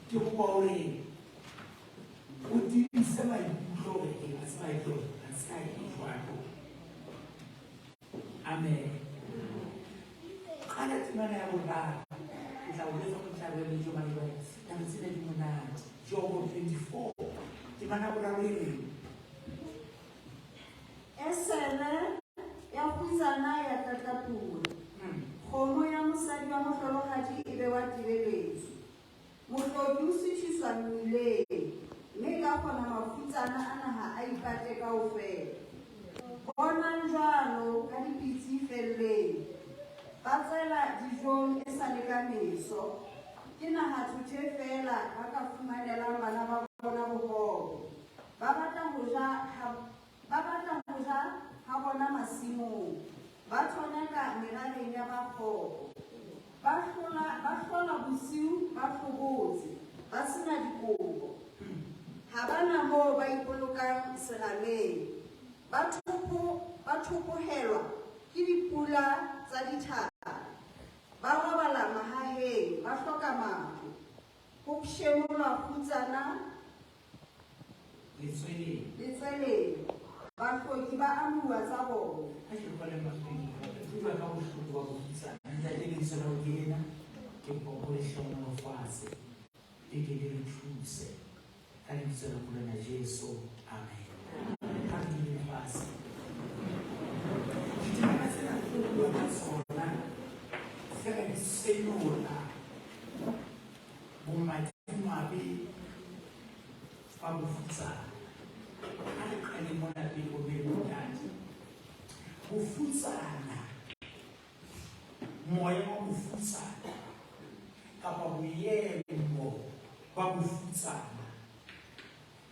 ke go kwa ore o dirise maikutlo e a se maikutlo a se ka ikwato. Amen. Kana timana ya boraro ke tla o letsa go tla re le jo mane ya tsena di monate Job 24 timana boraro e re esele ya bofutsana ya tatapuwa kgomo ya mosadi wa mohlologatši e be wa tibeletse mohlodi o setšhiswa mmileng mme ka kgona mafutsana a naga a ipate kaofela. Bonang jalo ka dipitsi felleng ba tsela dijong e sa le ka meso ke naga thothe fela ba ka fumanelang bana ba bona bogobe ba batla go ja ha bona masimong ba thonela meraleng ya bakgogo ba hlola bosiu ba hlobotse ba sena dikobo ha bana moo ba ipolokang serameng ba thopohelwa ke dipula tsa dithaka ba robala mahaheng ba hloka mafu go pšhemolwa khutsana letsweleng bahloki ba amuwa tsa bona. a ke kwa le mafeng ke bua ka bohloko wa bofutsana ntla le le tsela o kena ke go le hlomo fase e ke le thuse ka le tsela go na Jesu. Amen. Ka le fase ditaba tsena go bua ka tsona fela di senola Bomalimabe fa bofutsana a re kgale mona pele go be monate bofutsana moya wa bofutsana kapa boemo ba bofutsana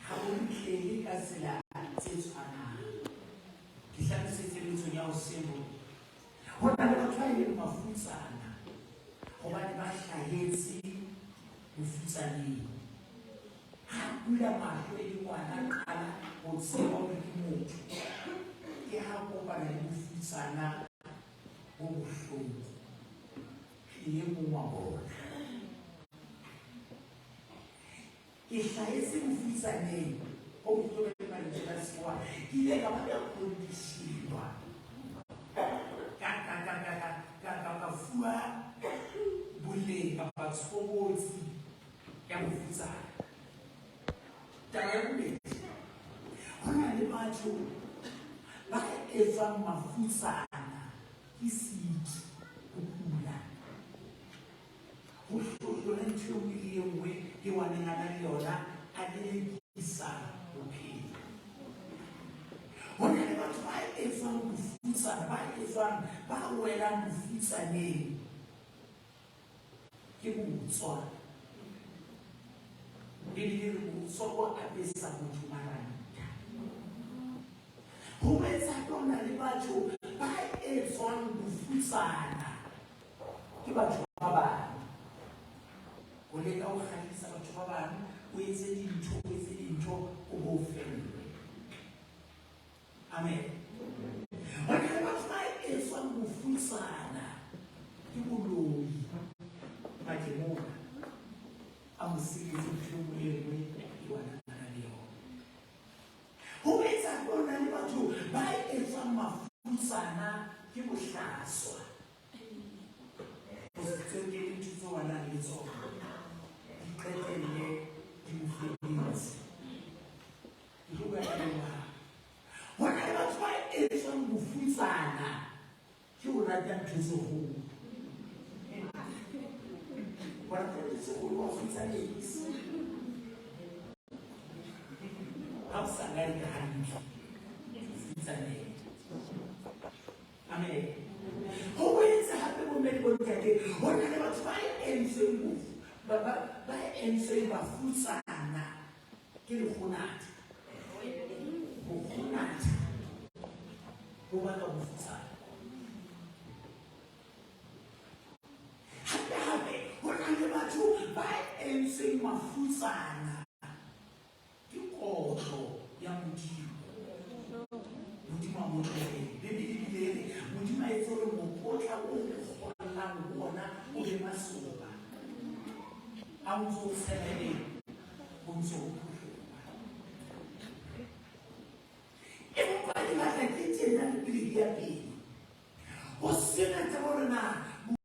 ga bo ntlele ka tsela tse tshwanang. Ke hlalosetse letsong ya go sebo go na le batho ba e leng mafutsana gobane ba hlahetse bofutsaneng. Ha pula mahlo e le ngwana qala go tseba gore ke motho ke ha kopana le bofutsana bo bohloko ke ye mongwe wa bona. Ke hlahetse bofutsaneng go botlhoko ba le tla sewa ke ile ka ba ya kondisiwa ka fuwa boleng kapa tshobotsi ya bofutsana. Taba ya bobedi go na le batho ba etsang mafutsana ke siki go kula go hlola ntho e nngwe le e nngwe ke wanengana le yona a lelekisa bophelo. Go na le batho ba etsang bofutsana ba welang bofutsaneng ke botswa ebile re botswa go apesa motho maranta. Go etsa tona le batho ba etswang bofutsana ke batho ba bang go leka go kgatlhisa batho ba bang o etse dintho o bo felelwe. Amen. Go na le batho ba etswang bofutsana ke boloi bakemona a mosebetsi ntho e nngwe le nngwe e wanana le yona. Go etsa tona le batho ba etswang mafutsana ke bohlaswa go tseo ke ntho tse wanang le tsona di qetelle di mo feletse. Ke tlo bua ka lona. Go na le batho ba etswang bofutsana ke go rata ntho tse kgolo. Go rata ntho tse kgolo wa futsanetse ga o sa ngai ka hantle futsaneng. Amen. Go boetse gape bomme le bontate go na le batho ba entsweng bafutsana ke legonata. Bogonata bo baka bofutsana. Gape go na le batho ba entsweng mafutsana ke kotlo ya Modimo. Modimo a motlele bebile Modimo a etse gore mokotla o o golang bona o be masoba. a o ntse o tshelele o ntse o botlhokwa. Empa di batla ke tjena le pele ya pele go sena tsa gore na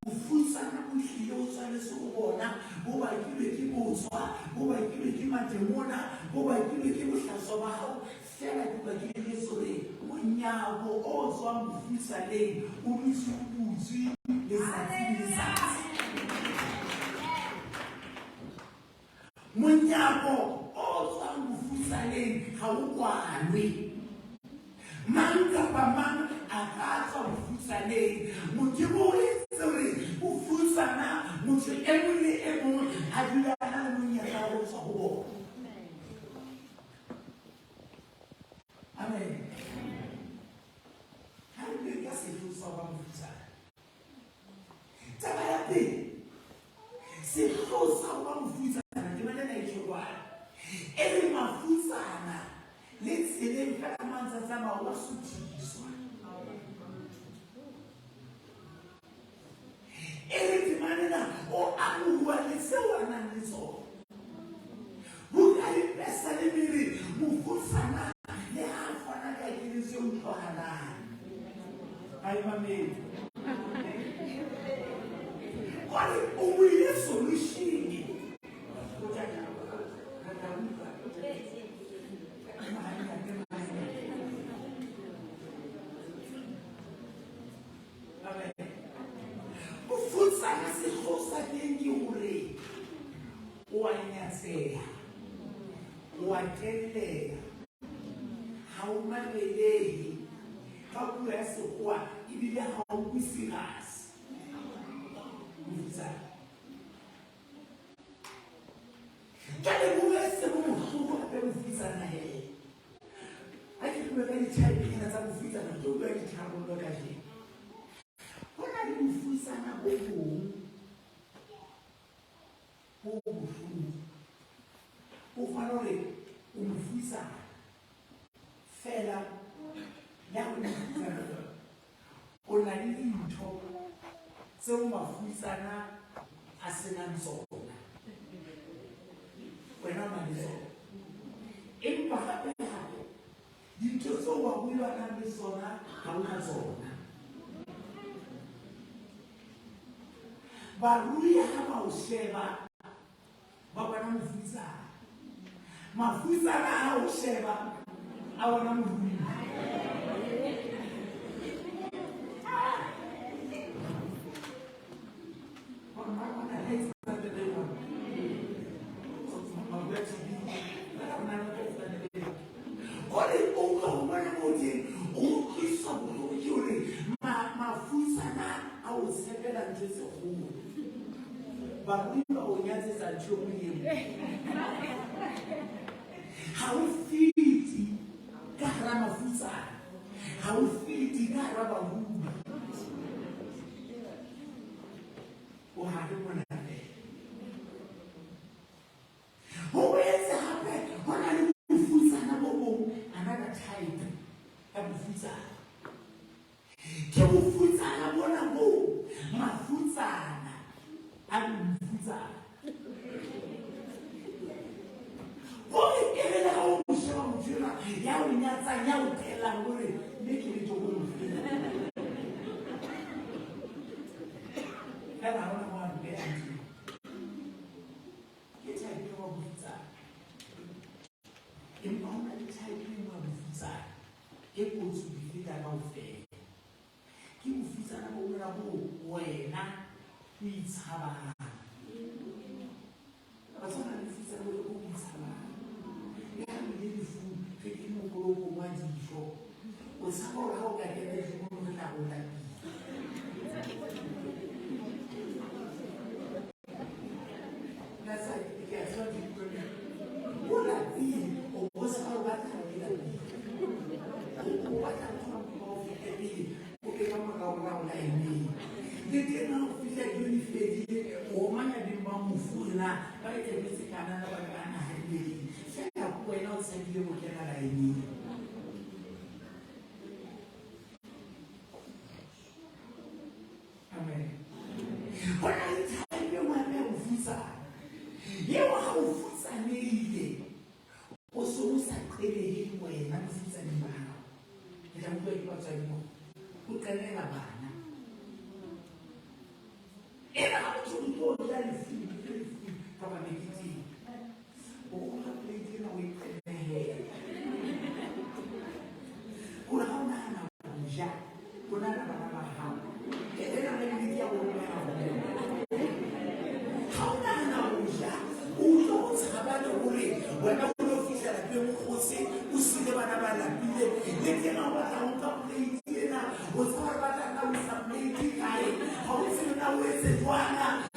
bofutsana bo tlile o tshwanetse go bona bo bakilwe ke botswa, bo bakilwe ke mademona, bo bakilwe ke bohlaswa ba gago, fela ke bakile ke sore monyako o tswang bofutsaneng o dutse o butswe letsatsi le letsatsi. Monyako o tswang bofutsaneng ga o kwalwe. Mang kapa mang a ka tswa bofutsaneng. Modimo o itse gore bofutsana motho e mongwe le e mongwe a dula a na le monyaka o tswa go bona. Amen. Ha re ka setlo sa ba bofutsana. Taba ya pele, setlo sa ba bofutsana ke bona e tshwana. E re mafutsana le tseleng ka manza tsamaya wa suthiswa. E re timanela o amuwa le seo a nang le tsona. Bukari pesa le miri mofutsana le ha fana ka keletso e utlwahalang. Ai mamedi. Gore o buile solution. Bofutsana se tlosa teng ke gore o a nyatseha, o a kelleha, ha o mabelehe ka puo ya sekgowa ebile ha o bue serious. Bofutsana jale bo be se bo bohloko gape bofutsana he. Ha ke bua ka dithaepena tsa bofutsana ke bua ditharollo ka jeno. Go na le bofutsana bo bong bo bohloko o kgona gore o mofutsana fela ya go mofutsana o na le dintho tseo mafutsana a senang tsona, wena o na le tsona. Empa gape gape dintho tseo wa buiwanang le tsona ga o na tsona. Barui ha ba o sheba ba bona mofutsana, mafutsana ha o sheba a bona morui. Barui ba o nyatsetsa ntho e nngwe le e nngwe. Ha o fiti ka hara mafutsana, ha o fiti ka hara barui. O hare mona fela. Ho boetse hape ho na le bofutsana bo bong, another type ya bofutsana. Ke bofutsana bona bo mafutsana a bofutsana. Gore ke le ga o sheba motho ya o nyatsang ya o phelang gore mme ke le tlo go mofela. Fela ha ona mo a mpelang teng. Ke type ya bofutsana. Empa ho na le type ya bofutsana e kotsi ho feta kaofela. Ke bofutsana bo bona bo wena o itshabang. Batswana le bofutsana bo o itshabang. Le ha le lefu ge ke mokolokong wa dijo, o tshaba gore ha o ka kena dijo re tla go lapile. That's why ke a tswa dipone. O lapile, o bo sa gore ba tla go lapile. O batla go tswa go fetile, o ke ka morao ra o la eme. Le teng ha o fihla dijo di fedile, o manya beng ba mofula ba e tebetse kana ba ka nahaneleng. Fela wena o tshabile go kena laeneng. Amen. Go na le type e nngwe ya bofutsana bofutsanile o se o sa qhelele wena bofutsaneng ba hao ke tla bua ke batswadi mo o qelela bana ena ga motho o tlo ya lefu ka ba meketeng o ga plate ena o e qelehela o ga o nagana go ja o nagana bana ba hao ke ena le mekete ya go ga o nagana go ja o tlo go tshabana gore wena o lo fitlhela pe mo gose o sile bana ba lapile le ke ga o batla go ka plate ena o tsaba ba tla ka o sa plate kae ga o tsebe na o etse jwana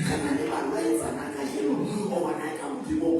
Kana le ba rwetsa na ka jeno o bona ka modimo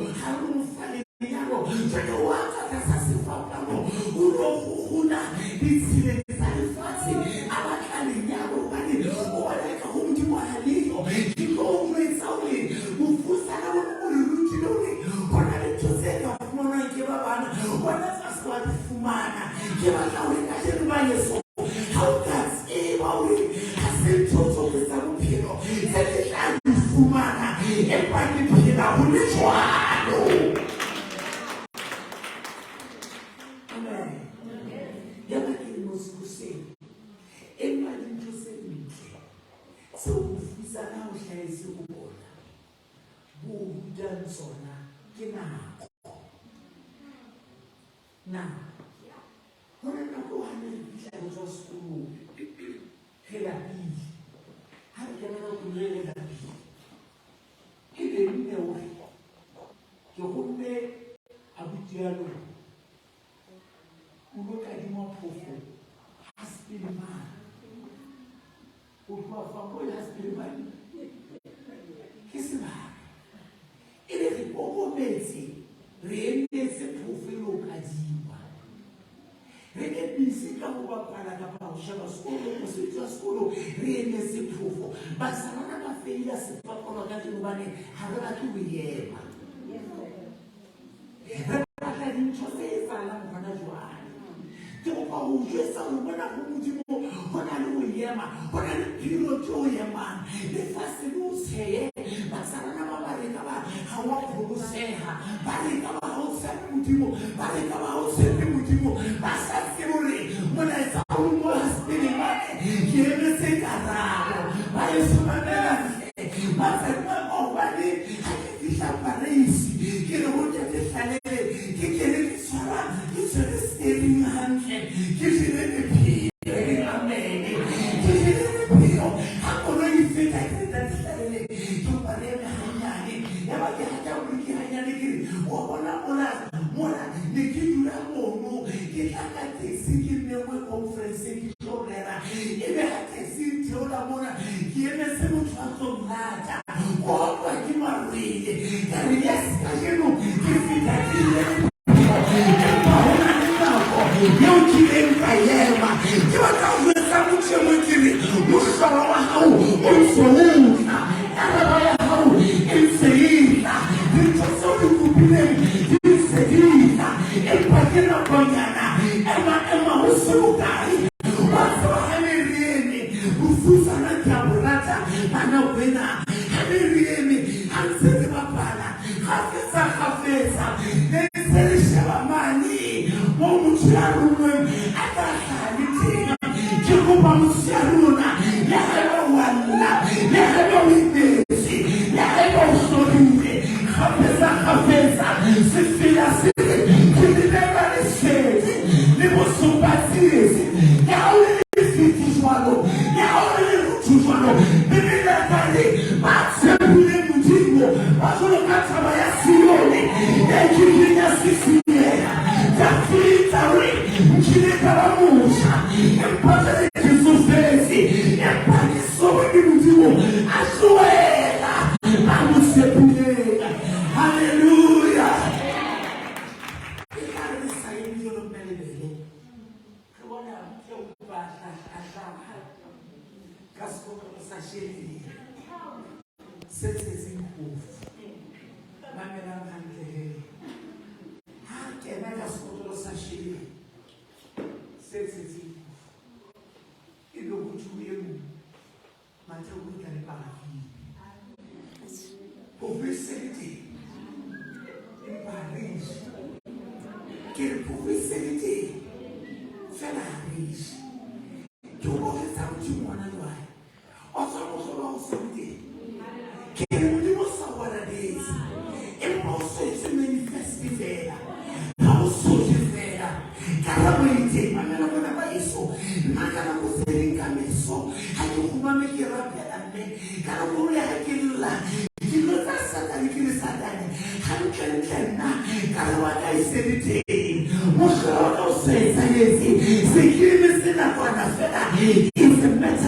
It's a matter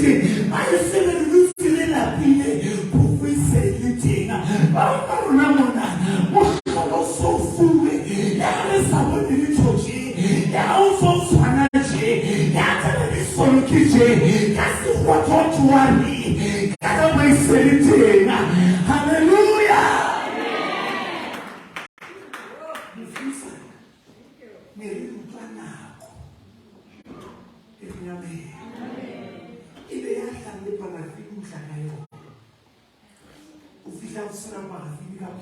Mosebetsi ba e sebeditse le lapile go buisetse teng ba rona mona mo go so fuwe ya re sa bone le tsoji ya o so tshwana je ya tsena di solo ke je ka se go tswa ni ka ba buisetse teng. Hallelujah.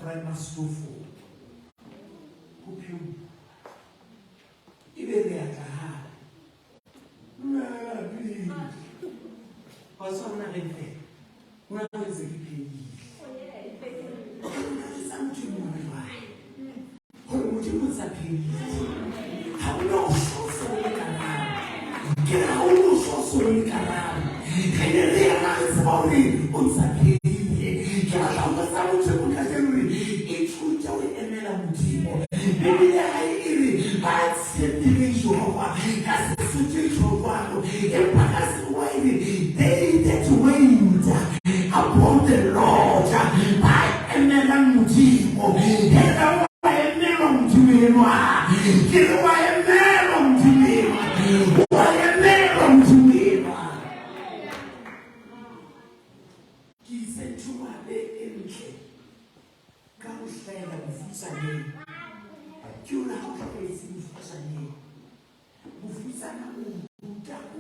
Primary school for Kupium. Even there, what's on that in there? Where is it? Something more. What would you put that in? How no so get out no so can you realize about it? What's that? They that wait upon the Lord, I am a Mutimo, and I am Meron to me. I am Meron to me. I am Meron to me. He said to my baby, come stand up with Sunday. You know how to face in Sunday. Bofutsana o buta o.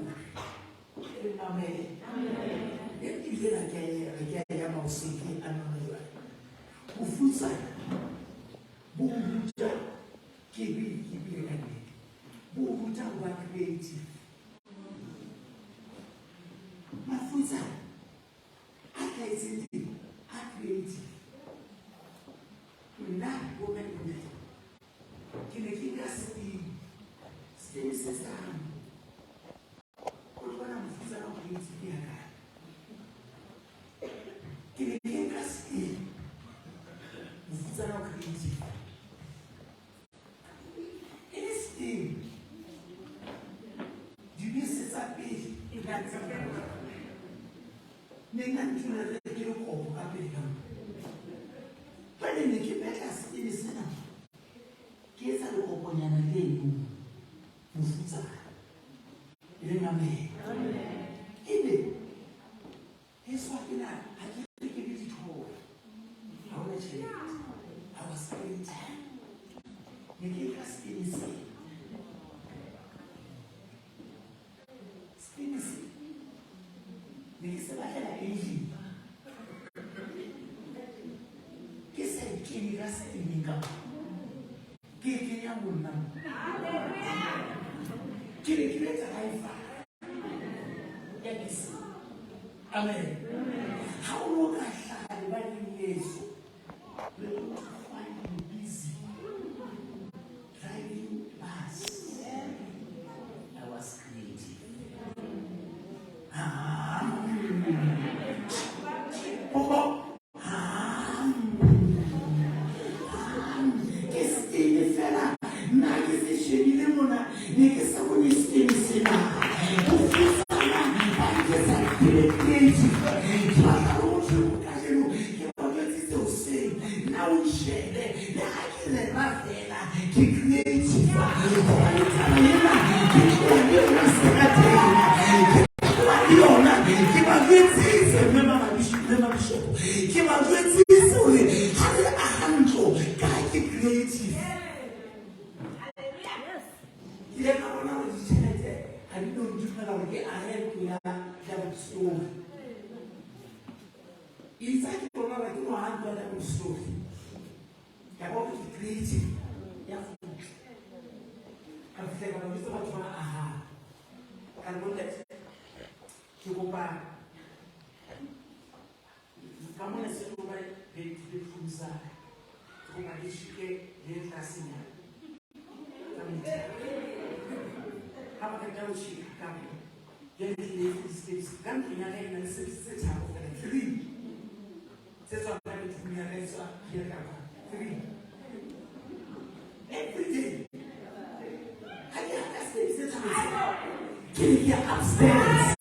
Amen. If you hear again, I am seeking another. Bofutsana. Bofuta. Kibi again. Bofuta wa creative. Bofutsana. I creative. Not woman. Can you give us the system? What I'm going to be can you give us the creative? Anything. Do you miss that page? In that but then they keep back as in the center. Kids are open and a day. Bofutsana. Remember me. Amen. He's walking out. I can't take it to home. I want to tell you. I was spending time. Making us innocent. Innocent. Making us like an angel. Amen. How long I shall be years? We will find you busy driving bus. I was creative. Every day. Can you hear upstairs?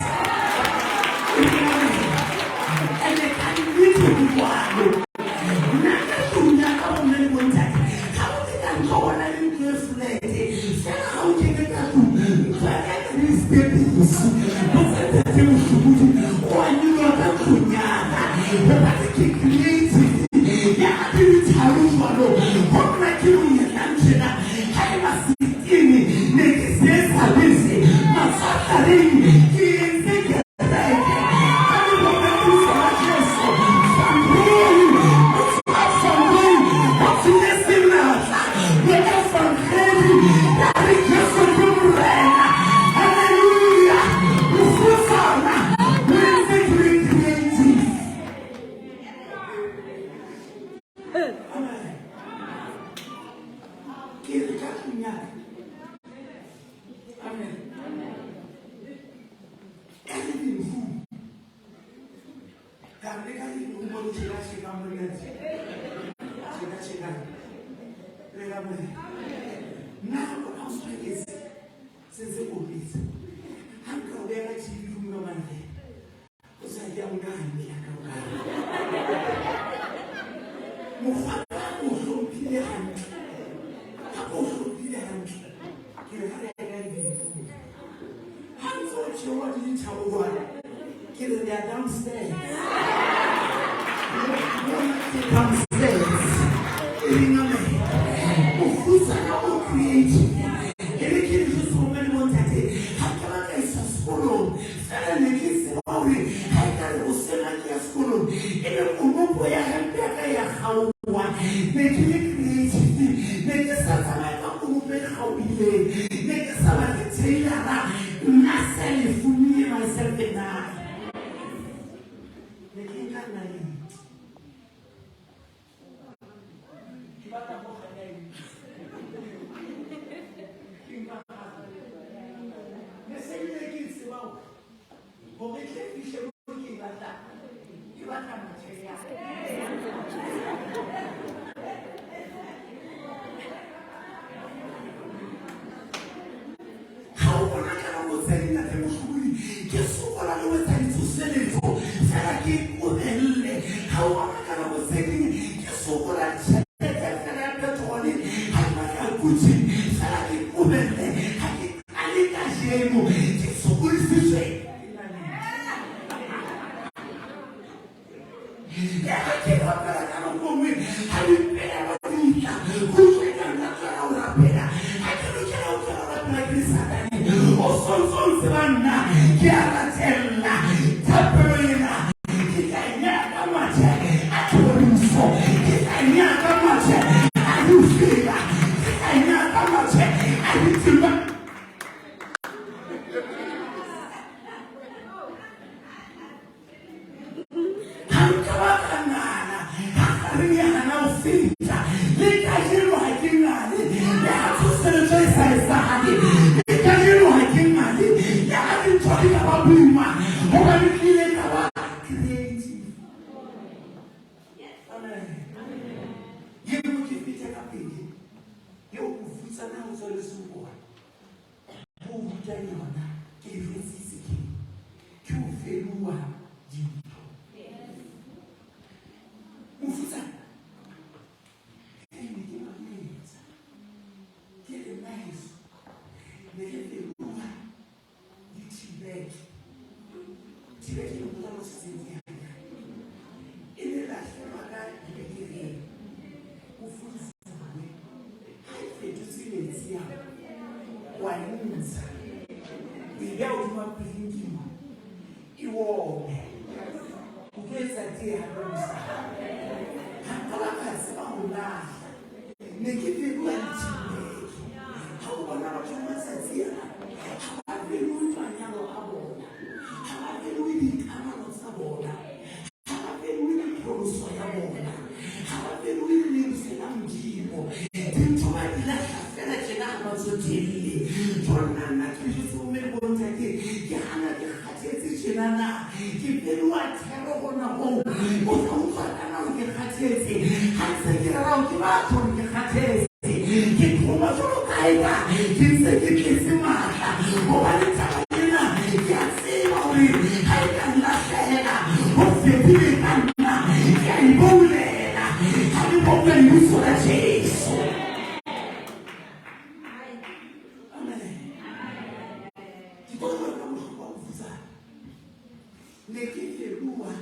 Nekifelua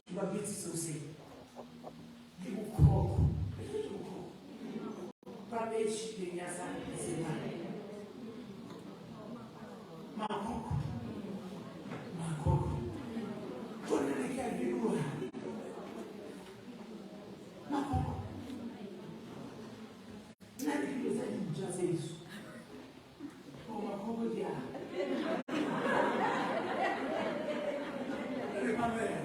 kibabithi sose. Ngikukhokho. Babeshi lenyasa semali. Makoko. Kona nekifelua. Makoko. Nani kiloza kujaza Yesu. Oh makoko dia. Amen.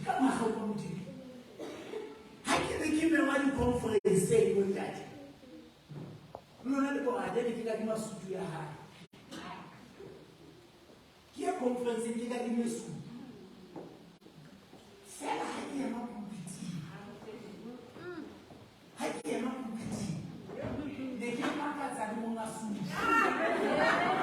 Kama conference say with that. No, not about identity that you must do your heart. Here conference in the Gadimus. Fella, I am not competing. I am not competing. They came back as I don't want to.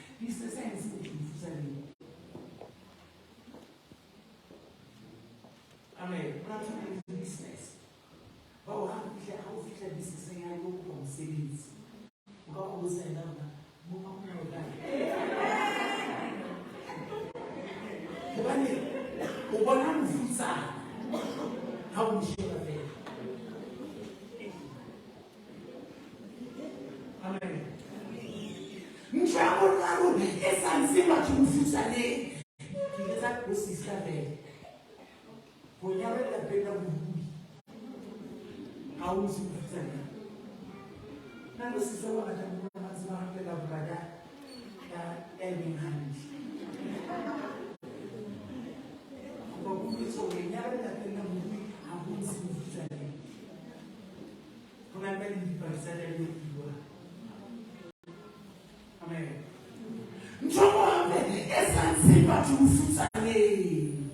Amen. But business. Amen. Business. But how business I go from savings. God will say that. How we should have it. Amen. Travel yes, I'm saying what you Futsane. He is that was his cafe. When you are the better how was you Futsane? Now, this is all I can do. I'm not going to brother. Every hand. So we never let them know how we see Futsane. When I'm ready to present everything. Amen. Yes, I'm saying what you Futsane.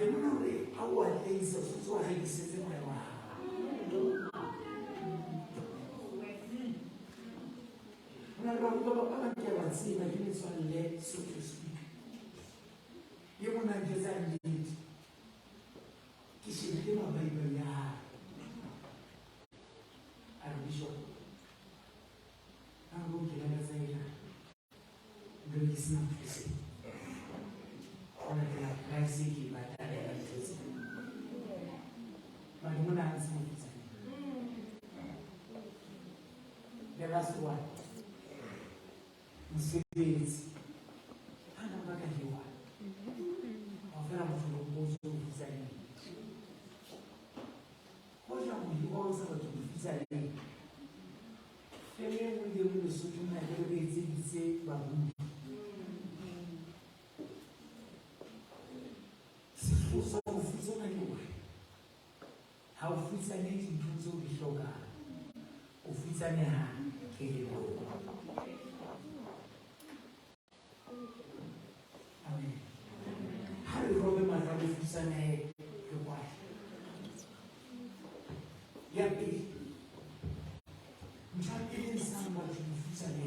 ke nna gore a o atleisa o tshwanetse wa rekisetse moya wa gago. Go na le batho ba ke ba tseba ke metswalle, so to speak. Ye mona ke tsa nnete ke shebile mabaibele ya gago a re bishop a re o kela ka tsaela ndo ke sena thuse gona ke la price ke batalela thuse but mona a ntse mo fitsane. The last one, mosebetsi a na ba ka jewa a fela motho o bo o fitsane go ja mo di o sa batho go fitsane fele mo le mo Lesotho na ke re itse ba bua se tlosa go fitsana ke gore ha o fitsane dintho tseo di hlokang o fitsane ha ke le bo. Amen. Ha re robe matla go fitsane ke kwa ya pele ntho e leng sa batho go fitsane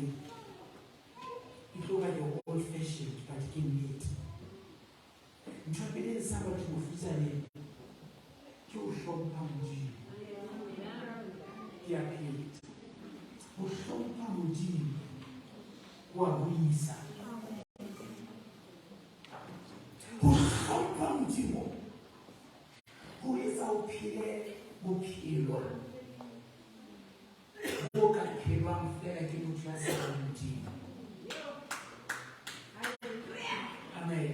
e tloga le old fashioned but ke nnete. Ntho e leng sa batho go fitsane ke o hlompha Modimo. Ke a pele o hlompha Modimo wa buisa. O hlompha Modimo go etsa o phele bophelo bo ka phelwang fela ke motho ya tsebang Modimo. Amen.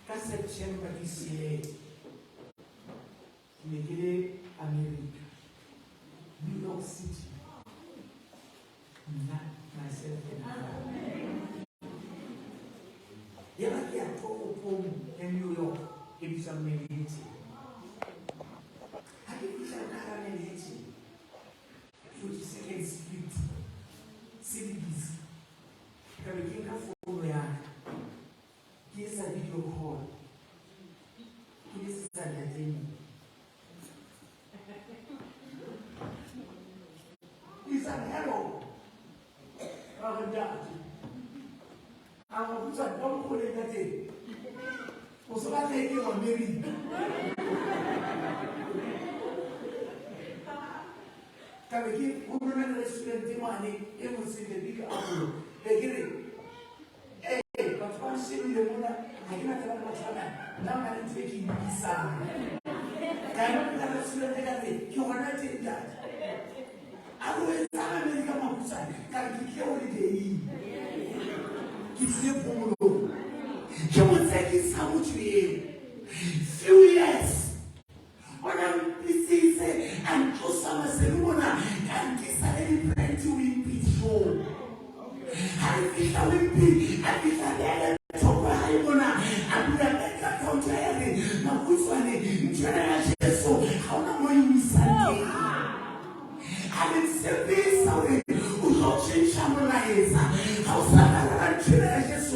Ka September this year ke ne ke le America, New York City. Nna myself and I. Yaba ke ya toropong ya New York e bitswang Manhattan. Ha ke fihla ka hara Manhattan, 42nd Street, CBDC, ka be ke nka founu ya ka, ke etsa video call, ke letsetsa ntateng. He said, hello. I went down. I was like, don't put it that day. Was about taking on maybe. Can we give women restaurant money? It was in the big apple. They get it. Hey, but once you the mother, I cannot tell what's happening. Now I'm taking visa. Can you tell us that you are not in that? I will tell America Makutsoane, can you kill holiday? It's the Pomolo. You will take his how to you. Few years. When I'm busy, and to some ceremony, and this I didn't plan to win before. I think I will be, I think I did talk about Haimona, and we are make a contrary. Makutsoane, generation, so how am I missing? Having said this, how we don't change our lives. How Samaran Jesus,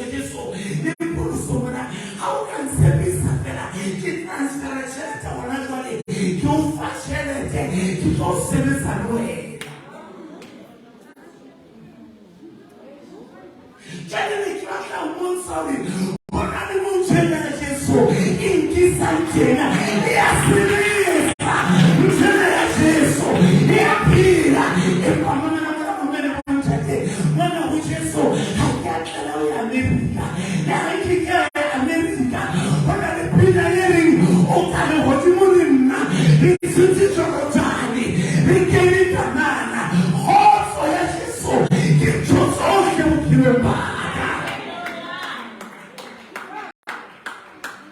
how can service get transferred to our life? You fashion it, you don't service away. Generally, you are one sorry. What are the moon generation so in this antenna? Yes, it is. Generation so, yeah, if I'm so I can't allow America. Now I can get America. What are the people hearing? Oh, I know what you want. It's a teacher of Johnny. They gave it a man. All for your soul. Get your soul.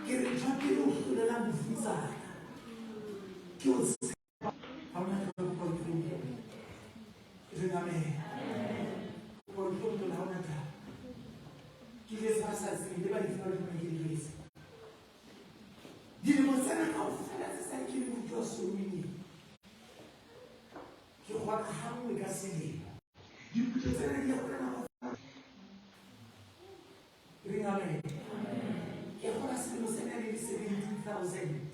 Get a champion to the land of Israel. I'm not going to go through here. Is it amen? Qui les passe, il n'est pas différent de l'église. Dis-moi, c'est ça qui nous doit se ruiner. Je crois que Hamou est cassé. Il peut te faire dire que amen. Et voilà, c'est le Seigneur. 317,000